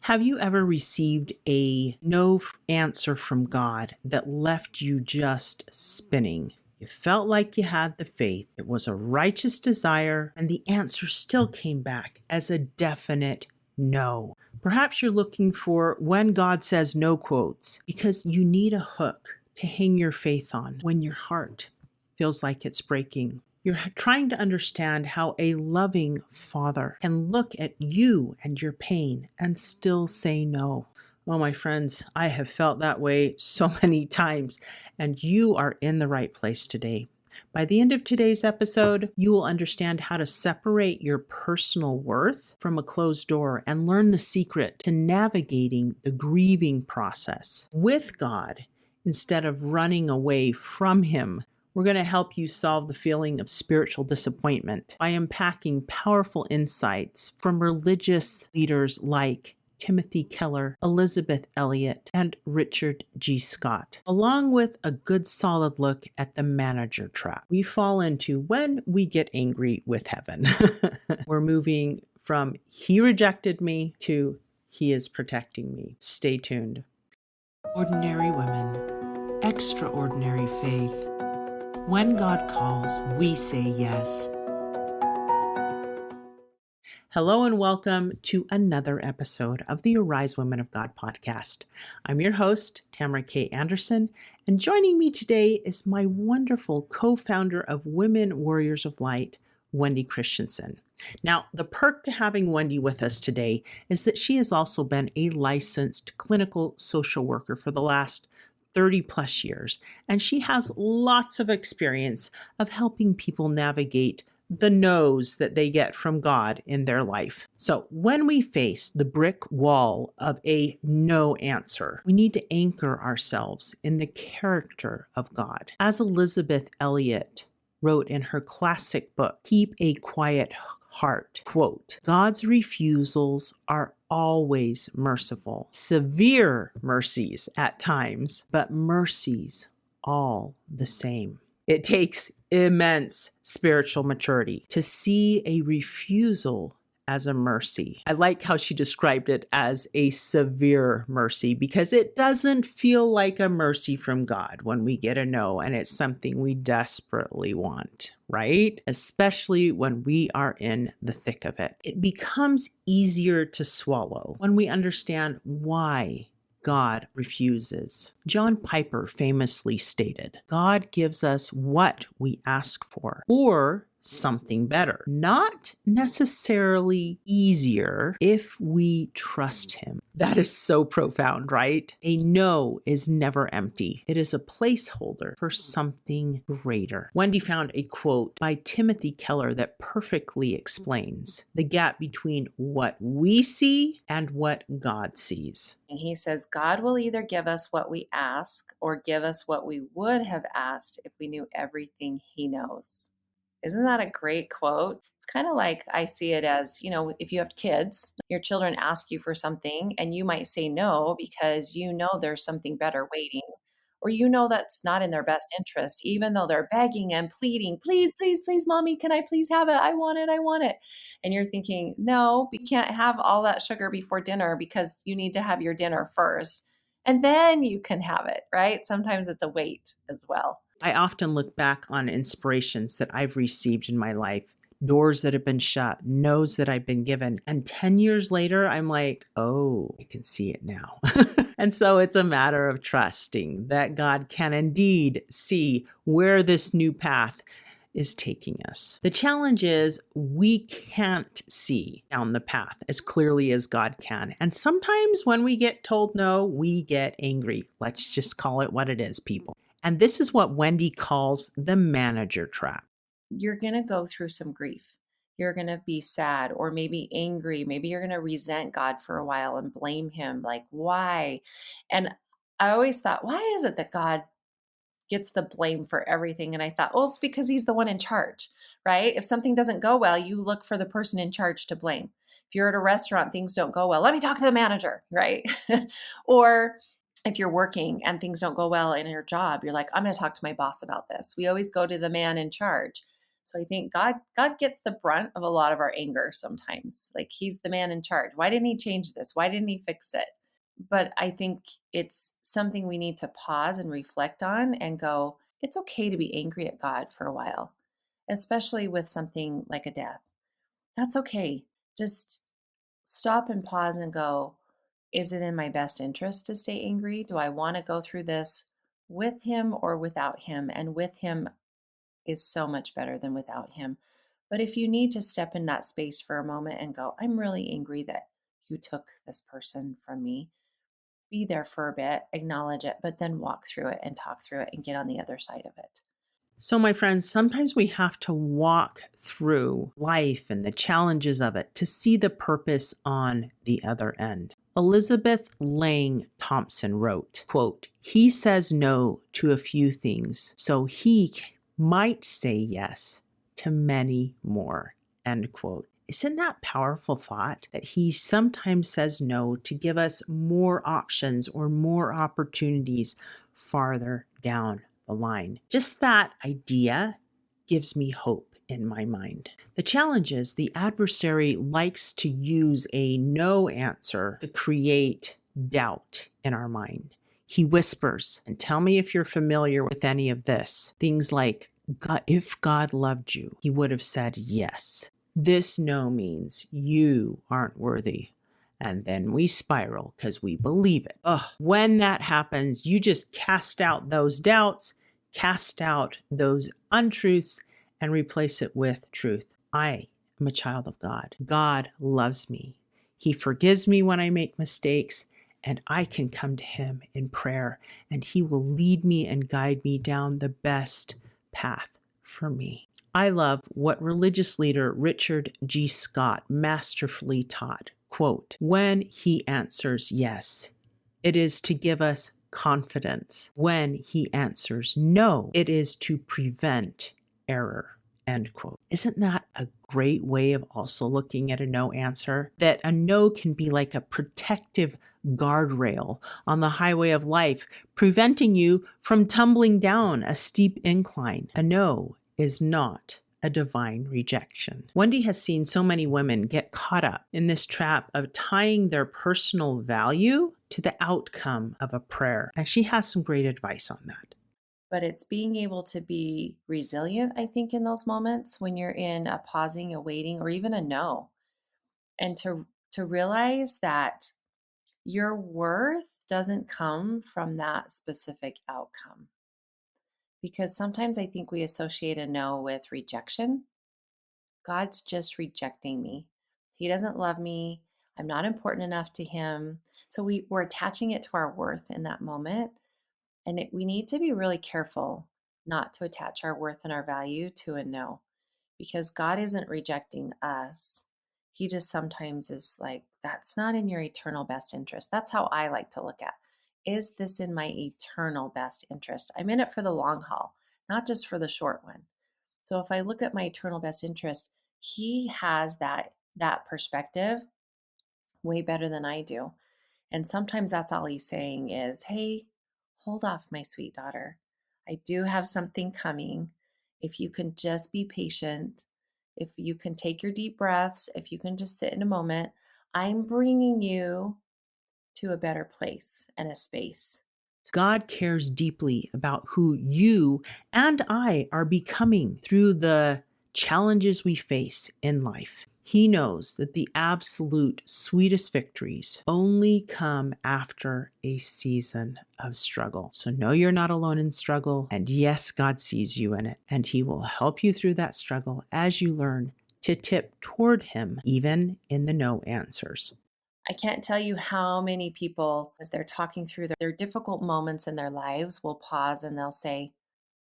Have you ever received a no answer from God that left you just spinning? You felt like you had the faith, it was a righteous desire, and the answer still came back as a definite no. Perhaps you're looking for when God says no quotes because you need a hook to hang your faith on when your heart feels like it's breaking. You're trying to understand how a loving father can look at you and your pain and still say no. Well, my friends, I have felt that way so many times, and you are in the right place today. By the end of today's episode, you will understand how to separate your personal worth from a closed door and learn the secret to navigating the grieving process with God instead of running away from Him. We're going to help you solve the feeling of spiritual disappointment by unpacking powerful insights from religious leaders like Timothy Keller, Elisabeth Elliot, and Richard G. Scott, along with a good solid look at the manager trap we fall into when we get angry with heaven. We're moving from he rejected me to he is protecting me. Stay tuned. Ordinary women, extraordinary faith. When God calls, we say yes. Hello and welcome to another episode of the Arise Women of God podcast. I'm your host, Tamara K. Anderson, and joining me today is my wonderful co-founder of Women Warriors of Light, Wendi Christensen. Now, the perk to having Wendi with us today is that she has also been a licensed clinical social worker for the last 30 plus years, and she has lots of experience of helping people navigate the no's that they get from God in their life. So when we face the brick wall of a no answer, we need to anchor ourselves in the character of God. As Elisabeth Elliot wrote in her classic book, Keep a Quiet Heart, quote, God's refusals are always merciful, severe mercies at times, but mercies all the same. It takes immense spiritual maturity to see a refusal as a mercy. I like how she described it as a severe mercy because it doesn't feel like a mercy from God when we get a no and it's something we desperately want, right? Especially when we are in the thick of it. It becomes easier to swallow when we understand why God refuses. John Piper famously stated, God gives us what we ask for, or something better, not necessarily easier if we trust Him. That is so profound, right? A no is never empty. It is a placeholder for something greater. Wendi found a quote by Timothy Keller that perfectly explains the gap between what we see and what God sees. And he says, God will either give us what we ask or give us what we would have asked if we knew everything He knows. Isn't that a great quote? It's kind of like I see it as, if you have kids, your children ask you for something and you might say no because you know there's something better waiting, or that's not in their best interest, even though they're begging and pleading, please, please, please, mommy, can I please have it? I want it. I want it. And you're thinking, no, we can't have all that sugar before dinner because you need to have your dinner first. And then you can have it, right? Sometimes it's a wait as well. I often look back on inspirations that I've received in my life, doors that have been shut, no's that I've been given. And 10 years later, I'm like, oh, I can see it now. And so it's a matter of trusting that God can indeed see where this new path is taking us. The challenge is we can't see down the path as clearly as God can. And sometimes when we get told no, we get angry. Let's just call it what it is, people. And this is what Wendi calls the manager trap. You're going to go through some grief. You're going to be sad or maybe angry. Maybe you're going to resent God for a while and blame Him. Like, why? And I always thought, why is it that God gets the blame for everything? And I thought, well, it's because He's the one in charge, right? If something doesn't go well, you look for the person in charge to blame. If you're at a restaurant, things don't go well, let me talk to the manager, right? Or if you're working and things don't go well in your job, you're like, I'm going to talk to my boss about this. We always go to the man in charge. So I think God gets the brunt of a lot of our anger sometimes. Like he's the man in charge. Why didn't he change this? Why didn't he fix it? But I think it's something we need to pause and reflect on and go, it's okay to be angry at God for a while, especially with something like a death. That's okay. Just stop and pause and go, is it in my best interest to stay angry? Do I want to go through this with him or without him? And with him is so much better than without him. But if you need to step in that space for a moment and go, I'm really angry that you took this person from me, be there for a bit, acknowledge it, but then walk through it and talk through it and get on the other side of it. So, my friends, sometimes we have to walk through life and the challenges of it to see the purpose on the other end. Elisabeth Lang Thompson wrote, quote, "He says no to a few things, so he might say yes to many more," end quote. Isn't that powerful thought that he sometimes says no to give us more options or more opportunities farther down the line? Just that idea gives me hope in my mind. The challenge is the adversary likes to use a no answer to create doubt in our mind. He whispers, and tell me if you're familiar with any of this. Things like, if God loved you, he would have said yes. This no means you aren't worthy. And then we spiral because we believe it. When that happens, you just cast out those doubts, cast out those untruths, and replace it with truth. I am a child of God. God loves me. He forgives me when I make mistakes, and I can come to him in prayer, and he will lead me and guide me down the best path for me. I love what religious leader Richard G. Scott masterfully taught. Quote, "When he answers yes, it is to give us confidence. When he answers no, it is to prevent error." End quote. Isn't that a great way of also looking at a no answer? That a no can be like a protective guardrail on the highway of life, preventing you from tumbling down a steep incline. A no is not a divine rejection. Wendi has seen so many women get caught up in this trap of tying their personal value to the outcome of a prayer. And she has some great advice on that. But it's being able to be resilient, I think, in those moments when you're in a pausing, a waiting, or even a no. And to realize that your worth doesn't come from that specific outcome. Because sometimes I think we associate a no with rejection. God's just rejecting me. He doesn't love me. I'm not important enough to him. So we're attaching it to our worth in that moment. And we need to be really careful not to attach our worth and our value to a no, because God isn't rejecting us. He just sometimes is like, that's not in your eternal best interest. That's how I like to look at. Is this in my eternal best interest? I'm in it for the long haul, not just for the short one. So if I look at my eternal best interest, he has that perspective way better than I do. And sometimes that's all he's saying is, hey, hold off, my sweet daughter. I do have something coming. If you can just be patient, if you can take your deep breaths, if you can just sit in a moment, I'm bringing you to a better place and a space. God cares deeply about who you and I are becoming through the challenges we face in life. He knows that the absolute sweetest victories only come after a season of struggle. So know you're not alone in struggle. And yes, God sees you in it. And he will help you through that struggle as you learn to tip toward him, even in the no answers. I can't tell you how many people, as they're talking through their difficult moments in their lives, will pause and they'll say,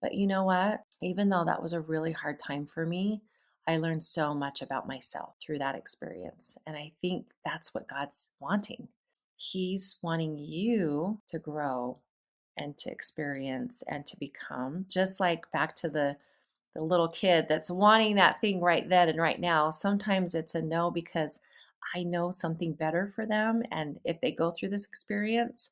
but you know what? Even though that was a really hard time for me, I learned so much about myself through that experience. And I think that's what God's wanting. He's wanting you to grow and to experience and to become, just like back to the little kid that's wanting that thing right then and right now. Sometimes it's a no because I know something better for them. And if they go through this experience,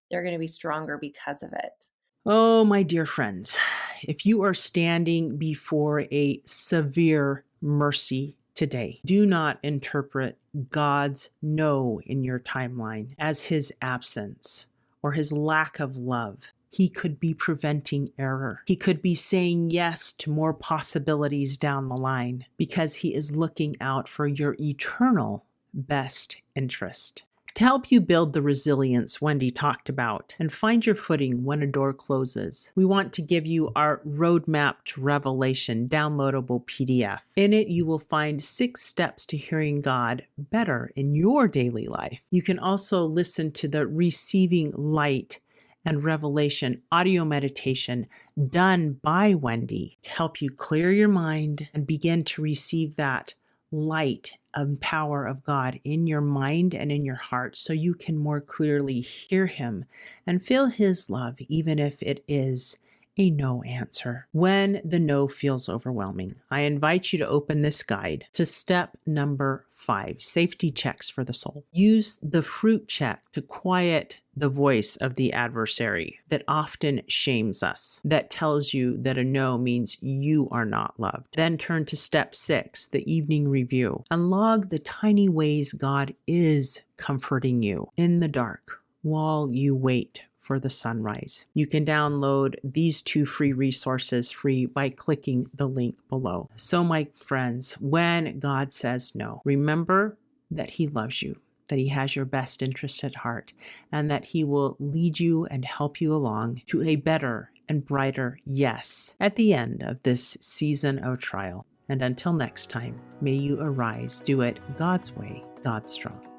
they're going to be stronger because of it. Oh, my dear friends, if you are standing before a severe mercy today, do not interpret God's no in your timeline as his absence or his lack of love. He could be preventing error. He could be saying yes to more possibilities down the line because he is looking out for your eternal best interest. To help you build the resilience Wendi talked about and find your footing when a door closes, we want to give you our Roadmap to Revelation downloadable PDF. In it, you will find 6 steps to hearing God better in your daily life. You can also listen to the Receiving Light and Revelation audio meditation done by Wendi to help you clear your mind and begin to receive that light and power of God in your mind and in your heart so you can more clearly hear him and feel his love, even if it is a no answer. When the no feels overwhelming, I invite you to open this guide to step number 5, safety checks for the soul. Use the fruit check to quiet the voice of the adversary that often shames us, that tells you that a no means you are not loved. Then turn to step 6, the evening review, and log the tiny ways God is comforting you in the dark while you wait for the sunrise. You can download these 2 free resources free by clicking the link below. So my friends, when God says no, remember that he loves you, that he has your best interest at heart, and that he will lead you and help you along to a better and brighter yes at the end of this season of trial. And until next time, may you arise, do it God's way, God strong.